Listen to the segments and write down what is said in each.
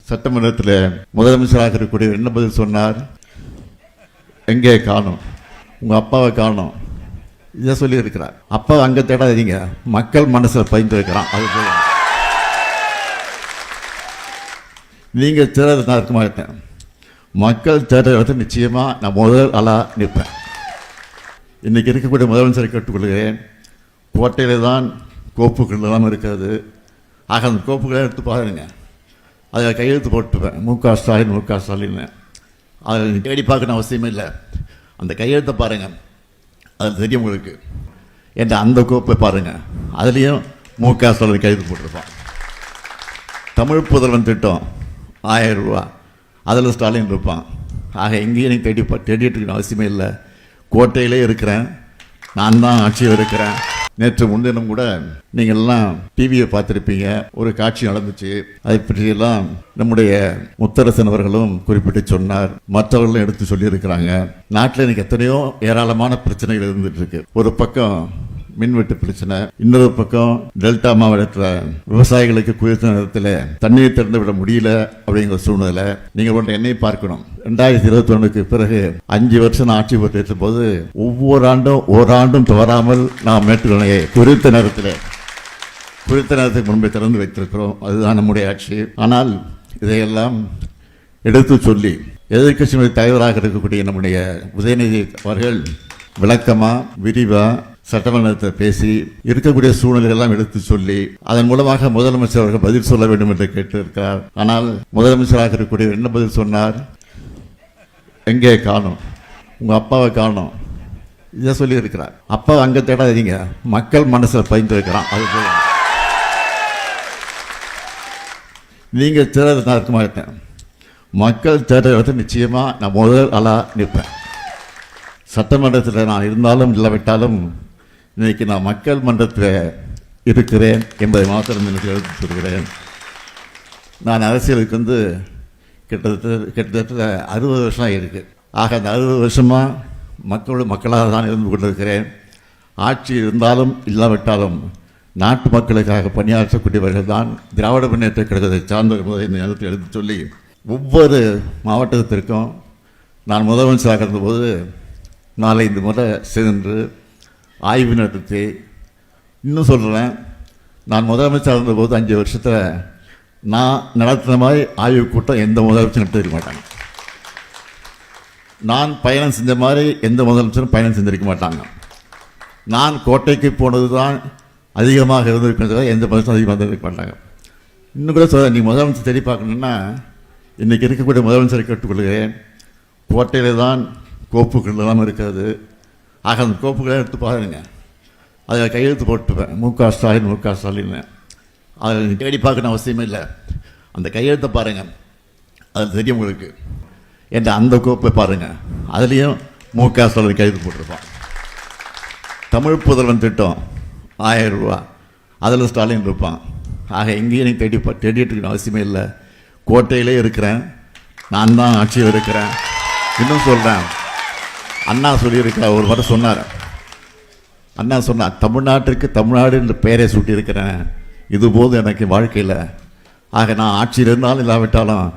சட்டமன்றத்தில் முதலமைச்சராக இருக்கக்கூடிய என்ன பதில் சொன்னார்? எங்கே காணும், உங்க அப்பாவை காணும், இதை சொல்லி இருக்கிறார். அப்பா அங்க தேடாதீங்க, மக்கள் மனசுல பயந்து இருக்கிறான். அது நீங்க தேட நான் இருக்க மாட்டேன். மக்கள் தேட நிச்சயமா நான் முதல் ஆளா நிற்பேன். இன்னைக்கு இருக்கக்கூடிய முதலமைச்சரை கேட்டுக்கொள்கிறேன், கோட்டையில தான் கோப்புகள் எல்லாம் இருக்கிறது. ஆக அந்த கோப்புகளை எடுத்து பாருங்க, அதில் கையெழுத்து போட்டுப்பேன் முக ஸ்டாலின். அதை தேடி பார்க்கணும் அவசியமே இல்லை. அந்த கையெழுத்தை பாருங்க, அது தெரியும் உங்களுக்கு. என்ற அந்த கோப்பை பாருங்க, அதுலேயும் முக ஸ்டாலின் கையெழுத்து போட்டிருப்பான். தமிழ் புதல்வன் திட்டம் 1000 ரூபா, அதில் ஸ்டாலின் இருப்பான். ஆக எங்கேயும் எனக்கு தேடிட்டு இருக்கணும் அவசியமே இல்லை. கோட்டையிலே இருக்கிறேன், நான் தான் ஆட்சியில் இருக்கிறேன். நேற்று முன்தினம் கூட நீங்கள் எல்லாம் டிவியை பார்த்துருப்பீங்க, ஒரு காட்சி நடந்துச்சு. அதை பற்றியெல்லாம் நம்முடைய முத்தரசன் அவர்களும் குறிப்பிட்டு சொன்னார், மற்றவர்களும் எடுத்து சொல்லியிருக்கிறாங்க. நாட்டில் எனக்கு எத்தனையோ ஏராளமான பிரச்சனைகள் இருந்துட்டு இருக்கு. ஒரு பக்கம் மின்வெட்டு பிரச்சனை, இன்னொரு பக்கம் டெல்டா மாவட்டத்தில் விவசாயிகளுக்கு குறித்த நேரத்தில் தண்ணீர் திறந்து விட முடியல அப்படிங்கிற சூழ்நிலை. நீங்கள் ஒன்று என்னை பார்க்கணும், 2021க்கு பிறகு 5 வருஷம் ஆட்சி பொறுத்த போது ஒவ்வொரு ஆண்டும் ஓராண்டும் தவறாமல் நாம் மேட்டுக்கணையை குறித்த நேரத்துக்கு முன்பே திறந்து வைத்திருக்கிறோம். அதுதான் நம்முடைய ஆட்சி. ஆனால் இதையெல்லாம் எடுத்து சொல்லி எதிர்க்கட்சியினுடைய தலைவராக இருக்கக்கூடிய நம்முடைய உதயநிதி அவர்கள் விளக்கமா விரிவா சட்டமன்றத்தை பேசி இருக்கக்கூடிய சூழ்நிலையெல்லாம் எடுத்து சொல்லி அதன் மூலமாக முதலமைச்சர் அவர்கள் பதில் சொல்ல வேண்டும் என்று கேட்டிருக்கிறார். ஆனால் முதலமைச்சராக இருக்கக்கூடிய என்ன பதில் சொன்னார்? எங்கே காணும், உங்க அப்பாவை காணும், இதை சொல்லி இருக்கிறார். அப்பா அங்க தேடாதீங்க, மக்கள் மனசுல பயந்து இருக்கிறான். அது நீங்க தேட நான் இருக்க மாட்டேன். மக்கள் தேட நிச்சயமா நான் முதல் ஆளா நிற்பேன். சட்டமன்றத்தில் நான் இருந்தாலும் இல்லாவிட்டாலும் இன்னைக்கு நான் மக்கள் மன்றத்தில் இருக்கிறேன் என்பதை மாத்திரம் எனக்கு எடுத்து சொல்கிறேன். நான் அரசியலுக்கு கிட்டத்தட்ட 60 வருஷம் ஆகியிருக்கு. ஆக அந்த 60 வருஷமாக மக்களாக தான் இருந்து கொண்டிருக்கிறேன். ஆட்சி இருந்தாலும் இல்லாவிட்டாலும் நாட்டு மக்களுக்காக பணியாற்றக்கூடியவர்கள் தான் திராவிட முன்னேற்ற கழகத்தை சார்ந்தவர்கள் இந்த நேரத்தில் எடுத்து சொல்லி ஒவ்வொரு மாவட்டத்திற்கும் நான் முதலமைச்சராக இருந்தபோது 4-5 முறை சென்று ஆய்வு நடத்தி, இன்னும் சொல்கிறேன், நான் முதலமைச்சர் இருந்தபோது 5 வருஷத்தில் நான் நடத்தின மாதிரி ஆய்வு கூட்டம் எந்த முதலமைச்சரும் நடத்திருக்க மாட்டாங்க. நான் பயணம் செஞ்ச மாதிரி எந்த முதலமைச்சரும் பயணம் செஞ்சிருக்க மாட்டாங்க. நான் கோட்டைக்கு போனது தான் அதிகமாக இருந்திருக்கிறது, எந்த முதலமைச்சரும் அதிகமாக இருந்திருக்க மாட்டாங்க. இன்னும் கூட சொல்ல, நீ முதலமைச்சர் தேடி பார்க்கணுன்னா இன்றைக்கி இருக்கக்கூடிய முதலமைச்சரை கேட்டுக்கொள்கிறேன், கோட்டையில் தான் கோப்புகள் எல்லாம் இருக்கிறது. ஆக அந்த கோப்புகளை எடுத்து பாருங்க, அதில் கையெழுத்து போட்டுப்பேன் முக ஸ்டாலின். அதை தேடி பார்க்கணும் அவசியமே இல்லை. அந்த கையெழுத்தை பாருங்க, அது தெரியும் உங்களுக்கு. என்ற அந்த கோப்பை பாருங்க, அதுலேயும் முக ஸ்டாலின் கையெழுத்து போட்டிருப்பான். தமிழ் புதல்வன் திட்டம் 1000 ரூபா, அதில் ஸ்டாலின் இருப்பான். ஆக எங்கேயும் எனக்கு தேடிட்டு இருக்கணும் அவசியமே இல்லை. கோட்டையிலே இருக்கிறேன், நான் தான் ஆட்சியில் இருக்கிறேன். இன்னும் சொல்கிறேன், அண்ணா சொல்லியிருக்கிறார், ஒரு முறை சொன்னார். அண்ணா சொன்னார், தமிழ்நாட்டிற்கு தமிழ்நாடு என்று பெயரை சூட்டியிருக்கிறேன், இதுபோது எனக்கு வாழ்க்கையில். ஆக நான் ஆட்சியில் இருந்தாலும் இல்லாவிட்டாலும்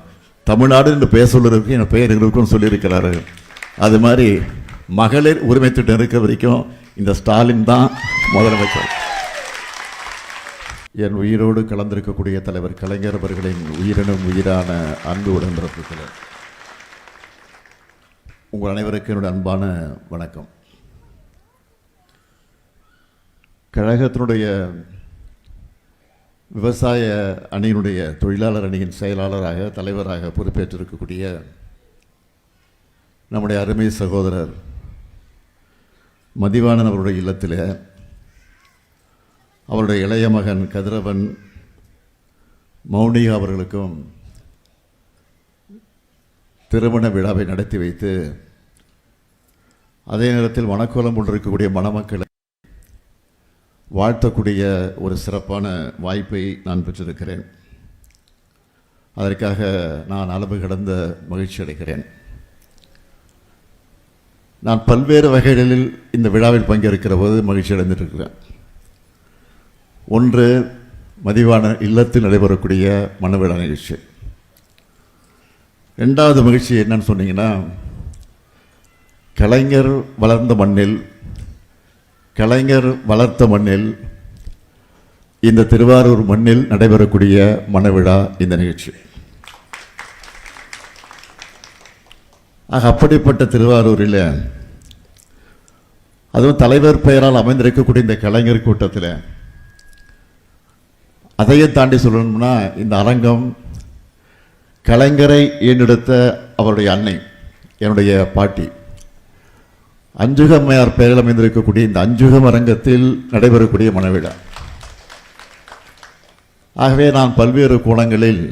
தமிழ்நாடு என்று பெயர் சொல்லுறதுக்கு என் பெயர் இருக்குன்னு சொல்லியிருக்கிறாரு. அது மாதிரி மகளிர் உரிமை திட்டம் இருக்கிற வரைக்கும் இந்த ஸ்டாலின் தான் முதலமைச்சர். என் உயிரோடு கலந்திருக்கக்கூடிய தலைவர் கலைஞர் அவர்களின் உயிரினும் உயிரான அன்பு உடன்பிறப்புகளே, உங்கள் அனைவருக்கும் என்னுடைய அன்பான வணக்கம். கழகத்தினுடைய விவசாய அணியினுடைய தொழிலாளர் அணியின் செயலாளராக தலைவராக பொறுப்பேற்றிருக்கக்கூடிய நம்முடைய அருமை சகோதரர் மதிவாணன் அவருடைய இல்லத்தில் அவருடைய இளைய மகன் கதிரவன் மௌனிகா அவர்களுக்கும் திருமண விழாவை நடத்தி வைத்து அதே நேரத்தில் மணக்கோலம் கொண்டிருக்கக்கூடிய மணமக்களை வாழ்த்தக்கூடிய ஒரு சிறப்பான வாய்ப்பை நான் பெற்றிருக்கிறேன். அதற்காக நான் அளவு கடந்த மகிழ்ச்சி அடைகிறேன். நான் பல்வேறு வகைகளில் இந்த விழாவில் பங்கேற்கிற போது மகிழ்ச்சி அடைந்திருக்கிறேன். ஒன்று, மதிவான இல்லத்தில் நடைபெறக்கூடிய மணவிழா நிகழ்ச்சி. ரெண்டாவது மகிழ்ச்சி என்னன்னு சொன்னீங்கன்னா, கலைஞர் வளர்ந்த மண்ணில், கலைஞர் வளர்த்த மண்ணில், இந்த திருவாரூர் மண்ணில் நடைபெறக்கூடிய மணவிழா இந்த நிகழ்ச்சி. ஆக அப்படிப்பட்ட திருவாரூரில், அதுவும் தலைவர் பெயரால் அமைந்திருக்கக்கூடிய இந்த கலைஞர் கூட்டத்தில், அதையும் தாண்டி சொல்லணும்னா, இந்த அரங்கம் கலைஞரை ஈண்டெடுத்த அவருடைய அன்னை, என்னுடைய பாட்டி அஞ்சுக அம்மையார் பெயரில் அமைந்திருக்கக்கூடிய இந்த அஞ்சுகம் அரங்கத்தில் நடைபெறக்கூடிய மணவிழா. ஆகவே நான் பல்வேறு கோணங்களில்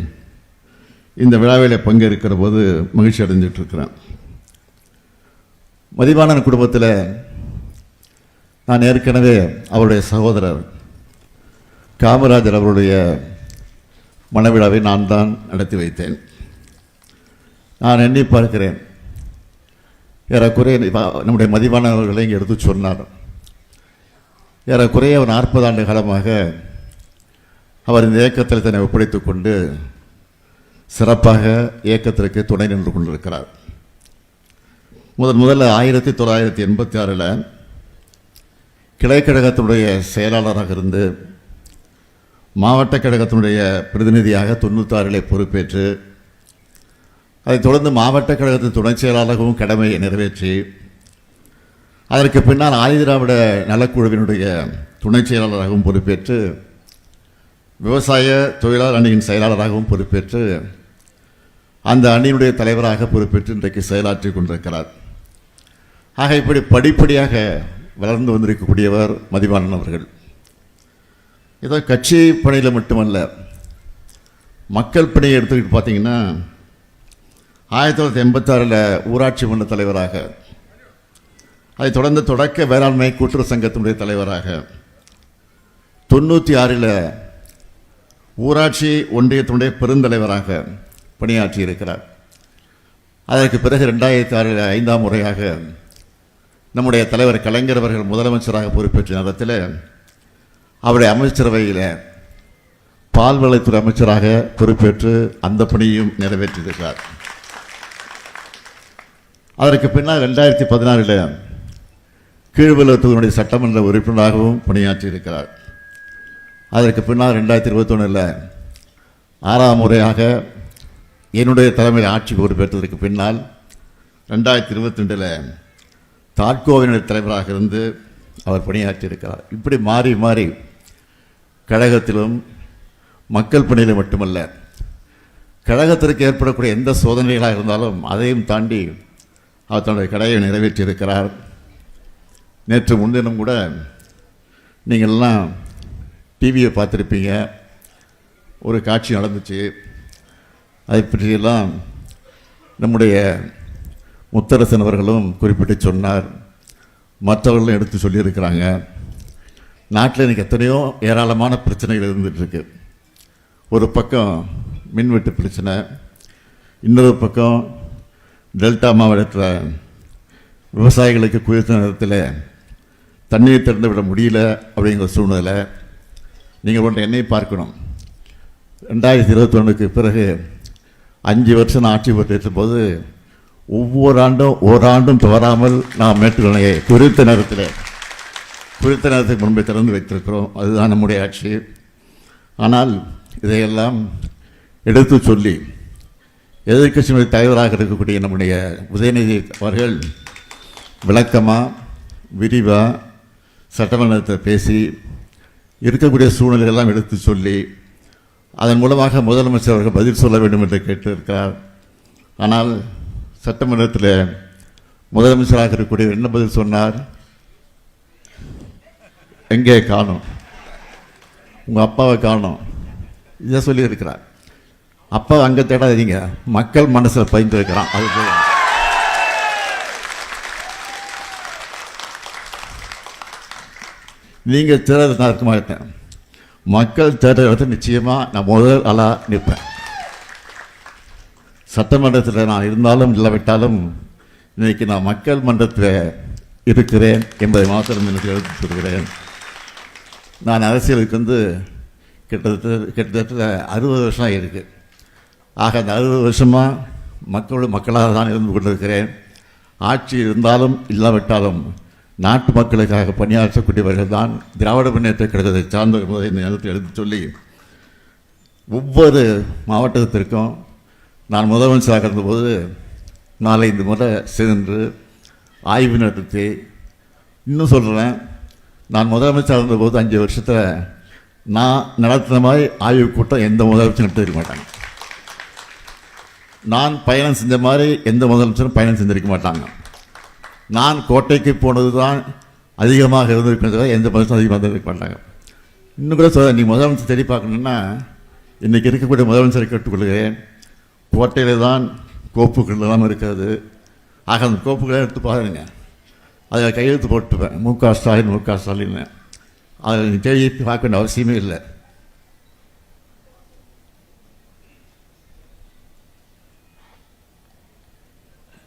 இந்த விழாவில் பங்கேற்கிற போது மகிழ்ச்சி அடைஞ்சிட்டு இருக்கிறேன். மதிவாணன் குடும்பத்தில் நான் ஏற்கனவே அவருடைய சகோதரர் காமராஜர் அவருடைய மணவிழாவை நான் தான் நடத்தி வைத்தேன். நான் எண்ணி பார்க்கிறேன், ஏறக்குறைய நம்முடைய மதிவாணன் அவர்களை இங்கே எடுத்து சொன்னார். ஏறக்குறைய 40 ஆண்டு காலமாக அவர் இந்த இயக்கத்தில் தன்னை ஒப்படைத்துக் கொண்டு சிறப்பாக இயக்கத்திற்கு துணை நின்று கொண்டிருக்கிறார். முதல்ல 1986 கிளைக்கழகத்தினுடைய செயலாளராக இருந்து மாவட்ட கழகத்தினுடைய பிரதிநிதியாக 96 பொறுப்பேற்று, அதைத் தொடர்ந்து மாவட்ட கழகத்தின் துணை செயலாளராகவும் கடமையை நிறைவேற்றி, அதற்கு பின்னால் ஆதிதிராவிட நலக்குழுவினுடைய துணை செயலாளராகவும் பொறுப்பேற்று, விவசாய தொழிலாளர் அணியின் செயலாளராகவும் பொறுப்பேற்று, அந்த அணியினுடைய தலைவராக பொறுப்பேற்று இன்றைக்கு செயலாற்றி கொண்டிருக்கிறார். ஆக இப்படி படிப்படியாக வளர்ந்து வந்திருக்கக்கூடியவர் மதிவாணன் அவர்கள். ஏதோ கட்சி பணியில் மட்டுமல்ல, மக்கள் பணியை எடுத்துக்கிட்டு பார்த்தீங்கன்னா, 1986 ஊராட்சி மன்ற தலைவராக, அதைத் தொடர்ந்து தொடக்க வேளாண்மை கூட்டுறவு சங்கத்தினுடைய தலைவராக, 96 ஊராட்சி ஒன்றியத்தினுடைய பெருந்தலைவராக பணியாற்றி இருக்கிறார். அதற்கு பிறகு 2006 5ஆம் முறையாக நம்முடைய தலைவர் கலைஞர் அவர்கள் முதலமைச்சராக பொறுப்பேற்ற நேரத்தில் அவருடைய அமைச்சரவையில் பால்வளத்துறை அமைச்சராக பொறுப்பேற்று அந்த பணியையும் நிறைவேற்றியிருக்கிறார். அதற்கு பின்னால் 2016 கீழ்வெள்ளத்தூரினுடைய சட்டமன்ற உறுப்பினராகவும் பணியாற்றியிருக்கிறார். அதற்கு பின்னால் 2021 6ஆம் முறையாக என்னுடைய தலைமையில் ஆட்சி பொறுப்பேற்றதற்கு பின்னால் 2022 தாட்கோவினுடைய தலைவராக இருந்து அவர் பணியாற்றியிருக்கிறார். இப்படி மாறி மாறி கழகத்திலும் மக்கள் பணியிலும் மட்டுமல்ல, கழகத்திற்கு ஏற்படக்கூடிய எந்த சோதனைகளாக இருந்தாலும் அதையும் தாண்டி அவர் தன்னுடைய கடமையை நிறைவேற்றியிருக்கிறார். நேற்று முன்தினம் கூட நீங்கள்லாம் டிவியை பார்த்துருப்பீங்க, ஒரு காட்சி நடந்துச்சு. அதை பற்றியெல்லாம் நம்முடைய முத்தரசன் அவர்களும் குறிப்பிட்டு சொன்னார், மற்றவர்களும் எடுத்து சொல்லியிருக்கிறாங்க. நாட்டில் இன்றைக்கி எத்தனையோ ஏராளமான பிரச்சனைகள் இருந்துகிட்ருக்கு. ஒரு பக்கம் மின்வெட்டு பிரச்சனை, இன்னொரு பக்கம் டெல்டா மாவட்டத்தில் விவசாயிகளுக்கு குறித்த நேரத்தில் தண்ணீர் திறந்து விட முடியல அப்படிங்கிற சூழ்நிலை. நீங்கள் ஒன்று என்னை பார்க்கணும், 2021 பிறகு 5 வருஷம் நான் ஆட்சி பொறுப்பேற்ற போது ஒவ்வொரு ஆண்டும் ஓராண்டும் தவறாமல் நாம் மேட்டுக்கணையை குறித்த நேரத்துக்கு முன்பே திறந்து வைத்திருக்கிறோம். அதுதான் நம்முடைய ஆட்சி. ஆனால் இதையெல்லாம் எடுத்து சொல்லி எதிர்க்கட்சியினுடைய தலைவராக இருக்கக்கூடிய நம்முடைய உதயநிதி அவர்கள் விளக்கமாக விரிவாக சட்டமன்றத்தில் பேசி இருக்கக்கூடிய சூழ்நிலையெல்லாம் எடுத்து சொல்லி அதன் மூலமாக முதலமைச்சர் அவர்கள் பதில் சொல்ல வேண்டும் என்று கேட்டிருக்கிறார். ஆனால் சட்டமன்றத்தில் முதலமைச்சராக இருக்கக்கூடிய என்ன பதில் சொன்னார்? எங்கே காணோம், உங்கள் அப்பாவை காணோம், இதை சொல்லியிருக்கிறார். அப்பா அங்கே தேடாதீங்க, மக்கள் மனசில் பயந்து இருக்கிறான். அது நீங்கள் தேர்தல் நான் இருக்க மாட்டேன், மக்கள் தேர்தல் நிச்சயமாக நான் முதல் ஆளாக நிற்பேன். சட்டமன்றத்தில் நான் இருந்தாலும் இல்லாவிட்டாலும் இன்றைக்கி நான் மக்கள் மன்றத்தில் இருக்கிறேன் என்பதை மாத்திரம் எனக்கு எடுத்து சொல்கிறேன். நான் அரசியலுக்கு கிட்டத்தட்ட 60 வருஷம் இருக்குது. ஆக அந்த 60 வருஷமாக மக்களோடு மக்களாக தான் இருந்து கொண்டிருக்கிறேன். ஆட்சி இருந்தாலும் இல்லாவிட்டாலும் நாட்டு மக்களுக்காக பணியாற்றக்கூடியவர்கள் தான் திராவிட முன்னேற்ற கழகத்தை சார்ந்த என்பதை இந்த நேரத்தில் எடுத்து சொல்லி, ஒவ்வொரு மாவட்டத்திற்கும் நான் முதலமைச்சராக இருந்தபோது 4-5 முறை சென்று ஆய்வு நடத்தி, இன்னும் சொல்கிறேன், நான் முதலமைச்சராக இருந்தபோது 5 வருஷத்தில் நான் நடத்தின மாதிரி ஆய்வு கூட்டம் எந்த முதலமைச்சரும் நடத்திருக்க மாட்டாங்க. நான் பயணம் செஞ்ச மாதிரி எந்த முதலமைச்சரும் பயணம் செஞ்சிருக்க மாட்டாங்க. நான் கோட்டைக்கு போனது தான் அதிகமாக இருந்திருக்கிறது, எந்த முதலமைச்சரும் அதிகமாக இருந்திருக்க மாட்டாங்க. இன்னும் கூட சொல்ல, நீ முதலமைச்சர் தேடி பார்க்கணுன்னா இன்றைக்கி இருக்கக்கூடிய முதலமைச்சரை கேட்டுக்கொள்கிறேன், கோட்டையில் தான் கோப்புகள் எல்லாம் இருக்கிறது. ஆக அந்த கோப்புகளை எடுத்து பாருங்க, அதில் கையெழுத்து போட்டுப்பேன், முக ஸ்டாலின். அதை தேடி பார்க்க வேண்டிய அவசியமே இல்லை.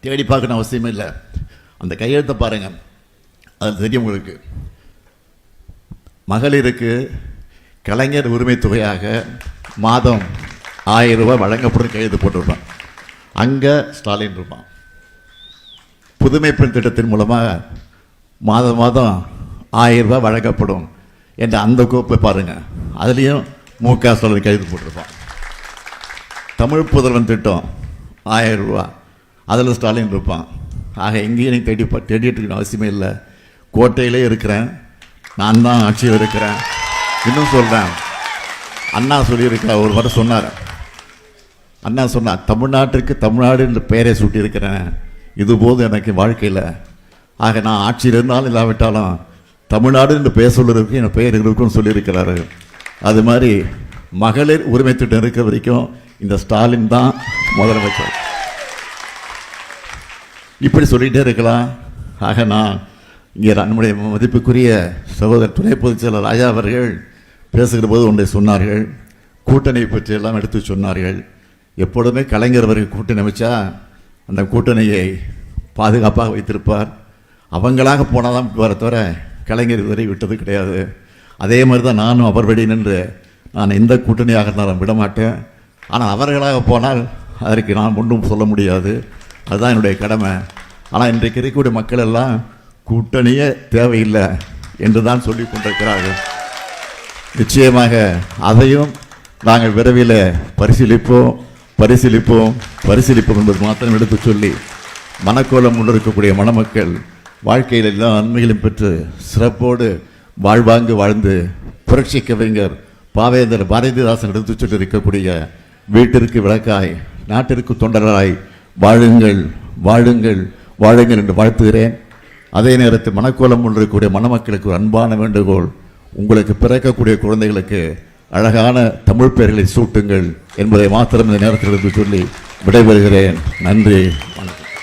தேடி பார்க்கணும் அவசியமே இல்லை. அந்த கையெழுத்தை பாருங்கள், அது தெரியும் உங்களுக்கு. மகளிருக்கு கலைஞர் உரிமை தொகையாக மாதம் 1000 ரூபாய் வழங்கப்படும் கையெழுத்து போட்டிருப்பான். அங்கே ஸ்டாலின் இருப்பான். புதுமை பெண் திட்டத்தின் மூலமாக மாதம் மாதம் 1000 ரூபாய் வழங்கப்படும் என்ற அந்த கோப்பை பாருங்கள், அதுலேயும் முக ஸ்டாலின் கையெழுத்து போட்டிருப்பான். தமிழ் புதல்வன் திட்டம் 1000 ரூபா, அதில் ஸ்டாலின் இருப்பான். ஆக எங்கேயும் நீங்கள் தேடிட்டு இருக்க அவசியமே இல்லை. கோட்டையிலே இருக்கிறேன், நான் தான் ஆட்சியில் இருக்கிறேன். இன்னும் சொல்கிறேன், அண்ணா சொல்லியிருக்க ஒரு வாரம் சொன்னார். அண்ணா சொன்னார், தமிழ்நாட்டிற்கு தமிழ்நாடு என்ற பெயரை சூட்டியிருக்கிறேன், இது போதும் எனக்கு வாழ்க்கையில். ஆக நான் ஆட்சியில் இருந்தாலும் இல்லாவிட்டாலும் தமிழ்நாடு என்று பெயர் சொல்லுறதுக்கு என் பெயர் இருக்குன்னு சொல்லியிருக்கிறாரு. அது மாதிரி மகளிர் உரிமை திட்டம் இருக்க வரைக்கும் இந்த ஸ்டாலின் தான் முதலமைச்சர். இப்படி சொல்லிகிட்டே இருக்கலாம். ஆக நான் இங்கே நம்முடைய மதிப்புக்குரிய சகோதரர் துணை பொதுச் செயலர் ராஜா அவர்கள் பேசுகிற போது ஒன்றை சொன்னார்கள், கூட்டணி பற்றியெல்லாம் எடுத்து சொன்னார்கள். எப்பொழுதுமே கலைஞர் அவர்கள் கூட்டணி அமைச்சா அந்த கூட்டணியை பாதுகாப்பாக வைத்திருப்பார். அவங்களாக போனால் தான் வர தவிர கலைஞர் இதுவரை விட்டது கிடையாது. அதே மாதிரி தான் நானும் அவர் வழி நின்று நான் எந்த கூட்டணியாக இருந்தாலும் விடமாட்டேன். ஆனால் அவர்களாக போனால் அதற்கு நான் ஒன்றும் சொல்ல முடியாது, அதுதான் என்னுடைய கடமை. ஆனால் இன்றைக்கு இருக்கக்கூடிய மக்கள் எல்லாம் கூட்டணியே தேவையில்லை என்று தான் சொல்லி கொண்டிருக்கிறார்கள். நிச்சயமாக அதையும் நாங்கள் விரைவில் பரிசீலிப்போம் என்பது மாத்திரம் எடுத்து சொல்லி, மனக்கோலம் கொண்டு இருக்கக்கூடிய மணமக்கள் வாழ்க்கையில் எல்லா நன்மைகளும் பெற்று சிறப்போடு வாழ்வாங்கு வாழ்ந்து புரட்சி கவிஞர் பாவேந்தர் பாரதிதாசன் எடுத்து சொல்லி இருக்கக்கூடிய வீட்டிற்கு விளக்காய் நாட்டிற்கு தொண்டராய் வாழுங்கள் வாழுங்கள் வாழுங்கள் என்று வாழ்த்துகிறேன். அதே நேரத்தில் மனக்கோலம் கொண்டு இருக்கக்கூடிய மணமக்களுக்கு ஒரு அன்பான வேண்டுகோள், உங்களுக்கு பிறக்கக்கூடிய குழந்தைகளுக்கு அழகான தமிழ் பெயர்களை சூட்டுங்கள் என்பதை மாத்திரம் இந்த நேரத்தில் சொல்லி விடைபெறுகிறேன். நன்றி, வணக்கம்.